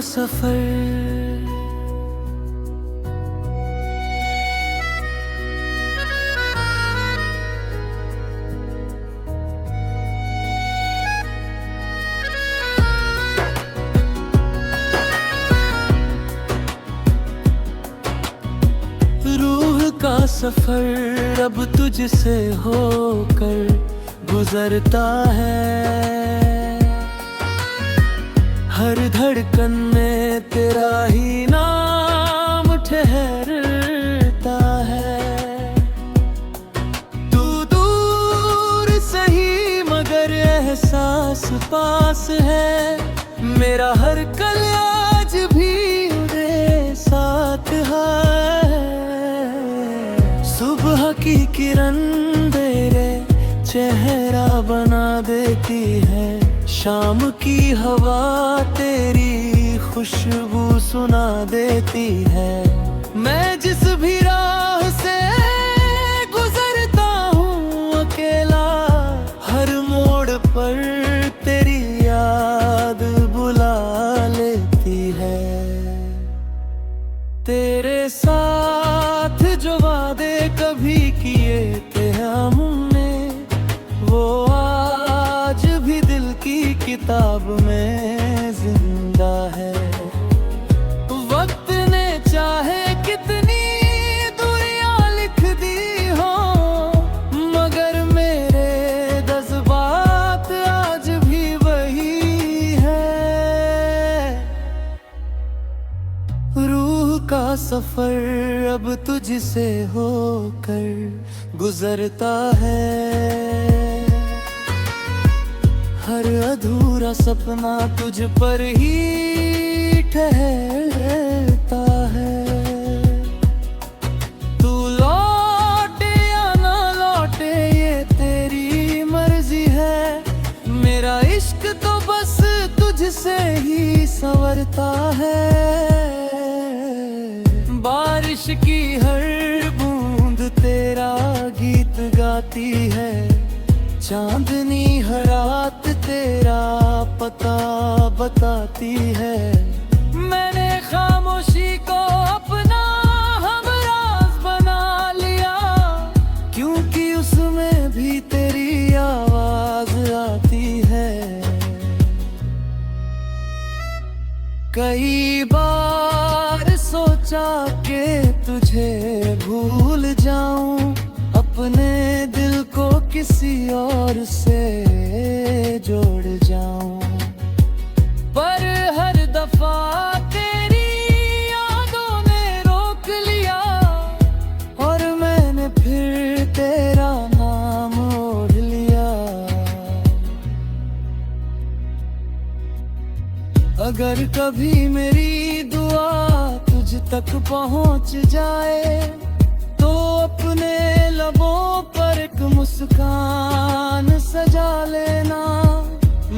सफर। रूह का सफर अब तुझसे होकर गुजरता है। हर धड़कन में तेरा ही नाम ठहरता है। तू दूर सही मगर एहसास पास है। मेरा हर कल आज भी तेरे साथ है। सुबह की किरण तेरे चेहरा बना देती है। शाम की हवा तेरी खुशबू सुना देती है। मैं जिस भी राह से गुजरता हूँ अकेला, हर मोड़ पर तेरी याद बुला लेती है। तेरे साथ जो वादे कभी किए थे हमने, वो आज भी दिल की किताब में जिंदा है। वक्त ने चाहे कितनी दूरियां लिख दी हो, मगर मेरे जज्बात आज भी वही है। रूह का सफर अब तुझसे होकर गुजरता है। हर अधूरा सपना तुझ पर ही ठहरता है। तू लौटे या ना लौटे ये तेरी मर्जी है। मेरा इश्क तो बस तुझसे ही संवरता है। बारिश की हर बूंद तेरा गीत गाती है। चांदनी हर रात तेरा पता बताती है। मैंने खामोशी को अपना हमराज बना लिया, क्योंकि उसमें भी तेरी आवाज आती है। कई बार सोचा कि तुझे भूल जाऊं, अपने दिल को किसी और से जोड़ जाऊं, पर हर दफा तेरी यादों ने रोक लिया और मैंने फिर तेरा नाम ओढ़ लिया। अगर कभी मेरी दुआ तुझ तक पहुंच जाए, तो अपने लबों पर एक मुस्कान सजा लेना।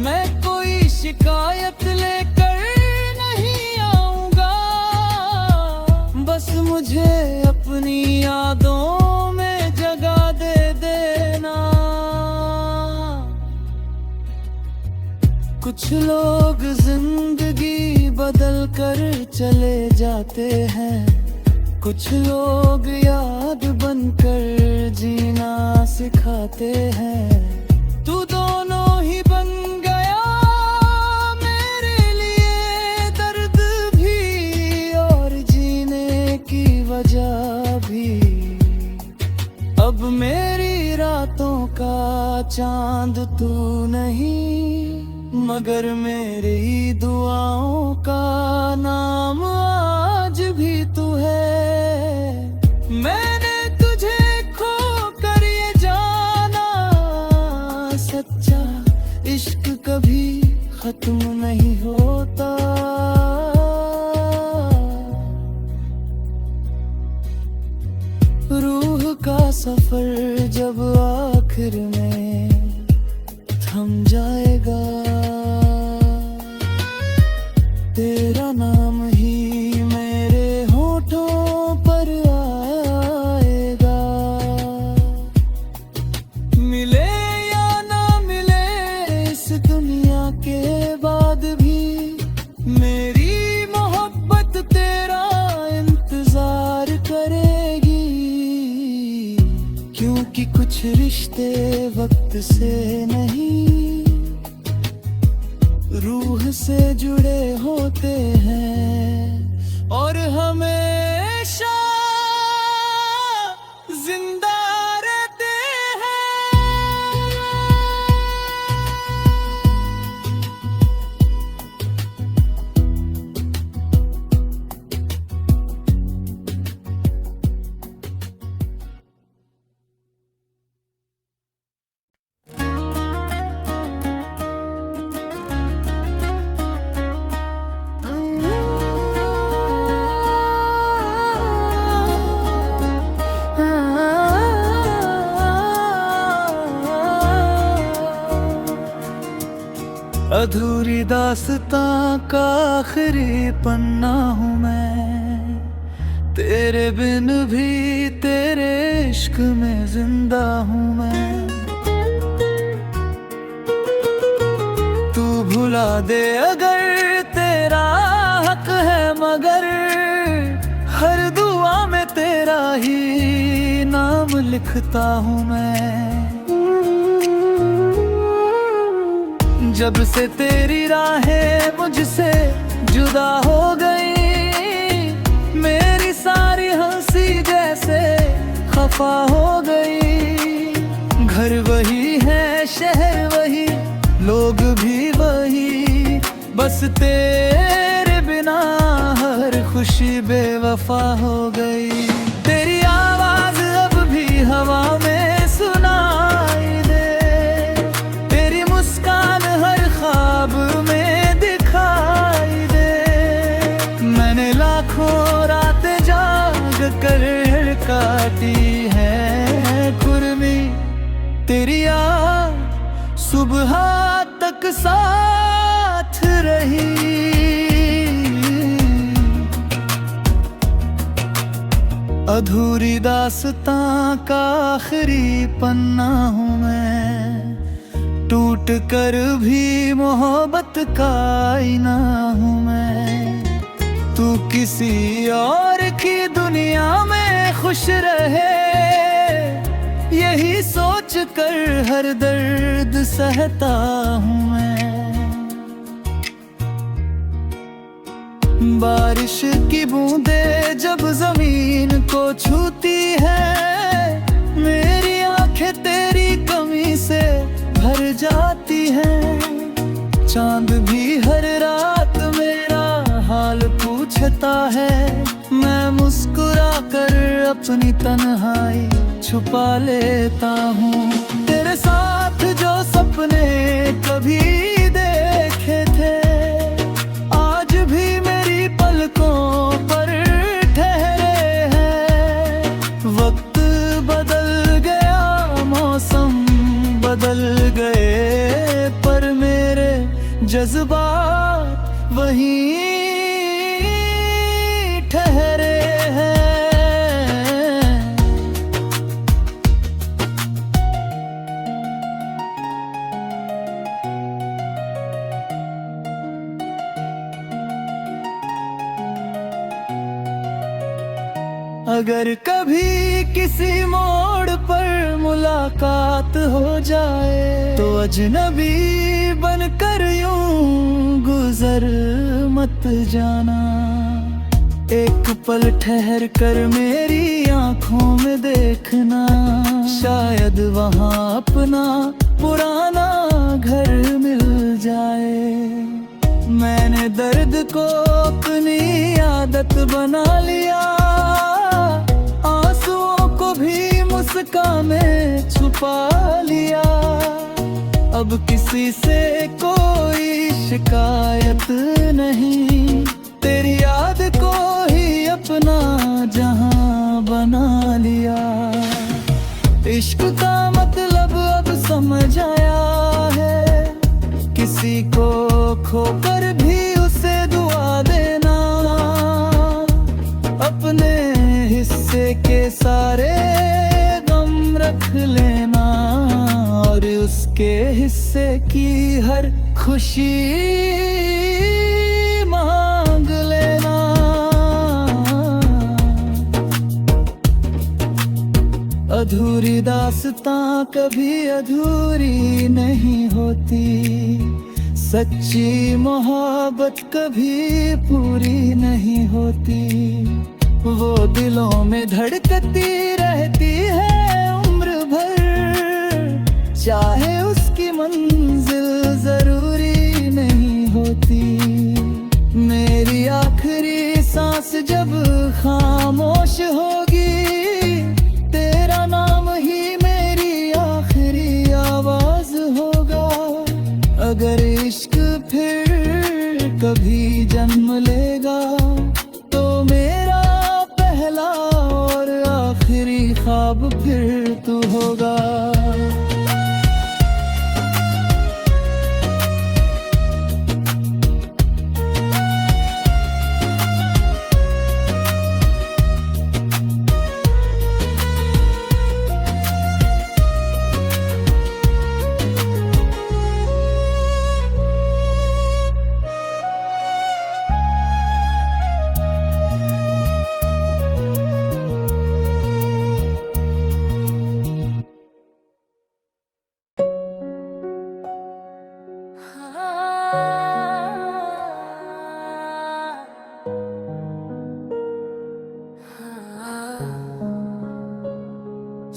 मैं कोई शिकायत लेकर नहीं आऊंगा, बस मुझे अपनी यादों में जगह दे देना। कुछ लोग जिंदगी बदल कर चले जाते हैं, कुछ लोग याद बनकर जीना सिखाते हैं। तू दोनों ही बन गया मेरे लिए, दर्द भी और जीने की वजह भी। अब मेरी रातों का चांद तू नहीं, मगर मेरी दुआओं का नाम आज भी तू है। मैंने तुझे खो कर ये जाना, सच्चा इश्क कभी खत्म नहीं होता। रूह का सफर जब आखिर में थम जाएगा, तेरा नाम ही मेरे होठों पर आएगा। मिले या ना मिले इस दुनिया के बाद भी, मेरी कुछ रिश्ते वक्त से नहीं, रूह से जुड़े होते हैं और हमेशा जिंदा रहते हैं। अधूरी दास्तां का आखिरी पन्ना हूँ मैं, तेरे बिन भी तेरे इश्क में जिंदा हूँ मैं। तू भुला दे अगर तेरा हक है, मगर हर दुआ में तेरा ही नाम लिखता हूँ मैं। जब से तेरी राहें मुझसे जुदा हो गई, मेरी सारी हंसी जैसे खफा हो गई। घर वही है, शहर वही, लोग भी वही, बस तेरे बिना हर खुशी बेवफा हो गई। तेरी आवाज अब भी हवा में सुनाई दे, तेरी मुस्कान हर ख्वाब में दिखाई दे। मैंने लाखों रातें जाग कर काटी है कुर्मी, तेरी याद सुबह तक साथ रही। अधूरी दास्तां का आखिरी पन्ना हूँ मैं, टूट कर भी मोहब्बत का आईना हूँ मैं। तू किसी और की दुनिया में खुश रहे, यही सोच कर हर दर्द सहता हूँ मैं। बारिश की बूंदें जब जमीन को छूती है, मेरी आंखें तेरी कमी से भर जाती हैं। चांद भी हर रात मेरा हाल पूछता है, मैं मुस्कुरा कर अपनी तन्हाई छुपा लेता हूँ। तेरे साथ जो सपने कभी देखे थे, आज भी मेरी पलकों पर ठहरे हैं। वक्त बदल गया, मौसम बदल गए, पर मेरे जज्बात वहीं ठहरे हैं। अगर कभी किसी मोड़ पर मुलाकात हो जाए, तो अजनबी बनकर यूं गुजर मत जाना। एक पल ठहर कर मेरी आंखों में देखना, शायद वहाँ अपना पुराना घर मिल जाए। मैंने दर्द को अपनी आदत बना लिया, आंसुओं को भी मुस्कान में छुपा लिया। अब किसी से कोई शिकायत नहीं, तेरी याद को ही अपना जहां बना लिया। इश्क का मतलब अब समझ आया है, किसी को खोकर भी उसे दुआ देना। अपने हिस्से के सारे गम रख लेना, और उसके हिस्से की हर खुशी मांग लेना। अधूरी दास्तां कभी अधूरी नहीं होती, सच्ची मोहब्बत कभी पूरी नहीं होती। वो दिलों में धड़कती रहती है उम्र भर, चाहे उसकी मंजिल जरूरी नहीं होती। मेरी आखिरी सांस जब खामोश होगी, तेरा नाम ही मेरी आखिरी आवाज होगा। अगर इश्क फिर कभी जन्म लेगा, तो मेरा पहला और आखिरी ख्वाब फिर तू होगा।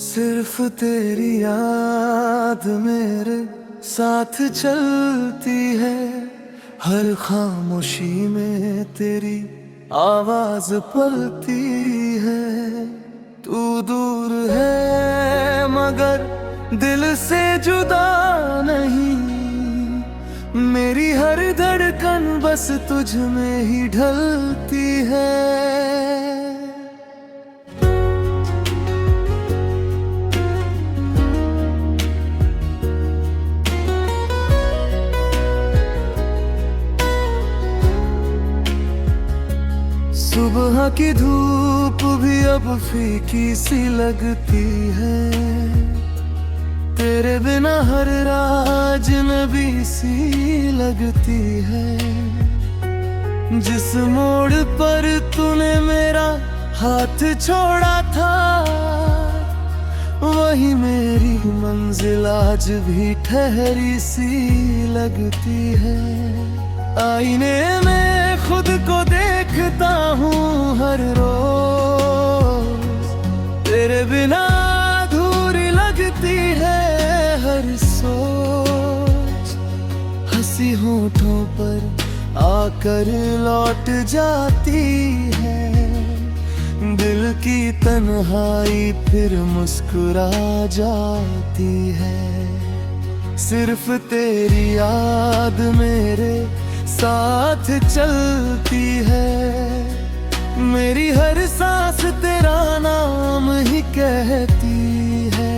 सिर्फ तेरी याद मेरे साथ चलती है, हर खामोशी में तेरी आवाज पलती है। तू दूर है मगर दिल से जुदा नहीं, मेरी हर धड़कन बस तुझ में ही ढलती है। सुबह की धूप भी अब फीकी सी लगती है, तेरे बिना हर रात अजनबी सी लगती है। जिस मोड़ पर तूने मेरा हाथ छोड़ा था, वही मेरी मंजिल आज भी ठहरी सी लगती है। आईने में खुद को देखता हूँ हर रोज, तेरे बिना अधूरी लगती है हर सोच। हंसी होठों पर आकर लौट जाती है, दिल की तन्हाई फिर मुस्कुरा जाती है। सिर्फ तेरी याद मेरे साथ चलती है, मेरी हर सांस तेरा नाम ही कहती है।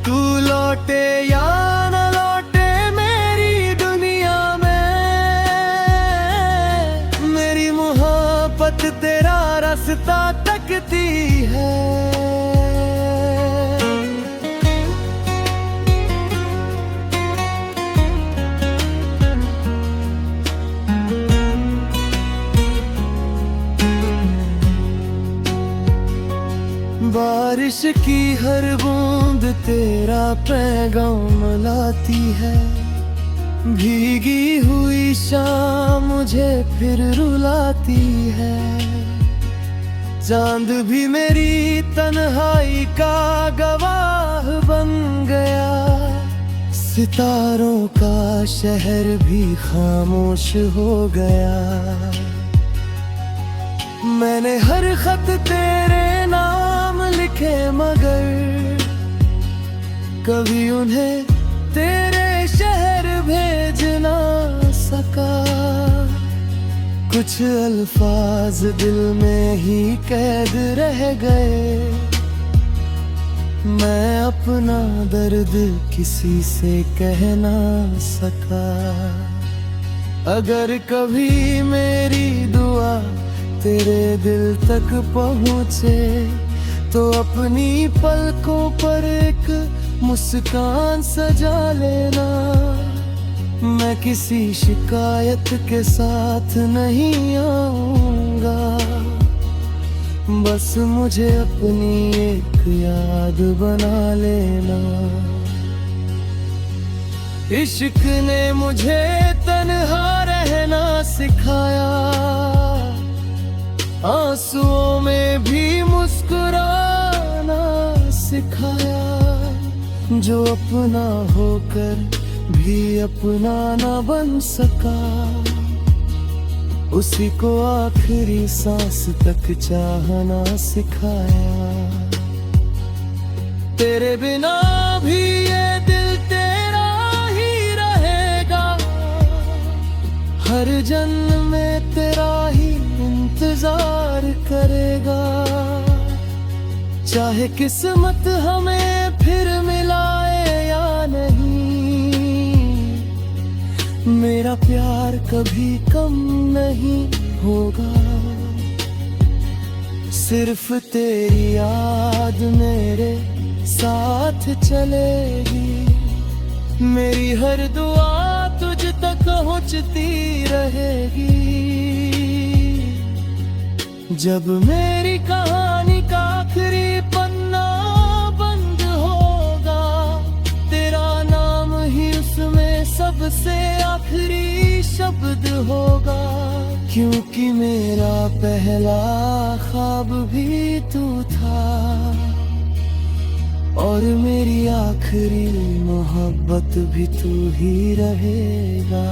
तू लौटे या न लौटे मेरी दुनिया में, मेरी मोहब्बत तेरा रास्ता तकती है। बारिश की हर बूंद तेरा पैगाम लाती है, भीगी हुई शाम मुझे फिर रुलाती है। चांद भी मेरी तन्हाई का गवाह बन गया, सितारों का शहर भी खामोश हो गया। मैंने हर खत तेरे नाम लिखे मगर कभी उन्हें तेरे शहर भेज ना सका। कुछ अल्फाज दिल में ही कैद रह गए, मैं अपना दर्द किसी से कह ना सका। अगर कभी मेरी दुआ तेरे दिल तक पहुँचे, तो अपनी पलकों पर एक मुस्कान सजा लेना। मैं किसी शिकायत के साथ नहीं आऊँगा, बस बस मुझे अपनी एक याद बना लेना। इश्क ने मुझे तन्हा रहना सिखाया, आंसुओं में भी मुस्कुराना सिखाया। जो अपना होकर भी अपना न बन सका, उसी को आखिरी सांस तक चाहना सिखाया। तेरे बिना भी ये दिल तेरा ही रहेगा, हर जन्म में तेरा ही इंतजार करेगा। चाहे किस्मत हमें फिर मिलाए या नहीं, मेरा प्यार कभी कम नहीं होगा। सिर्फ तेरी याद मेरे साथ चलेगी, मेरी हर दुआ तुझ तक पहुंचती रहेगी। जब मेरी कहानी का आखिरी पन्ना बंद होगा, तेरा नाम ही उसमें सबसे आखिरी शब्द होगा। क्योंकि मेरा पहला ख्वाब भी तू था, और मेरी आखिरी मोहब्बत भी तू ही रहेगा।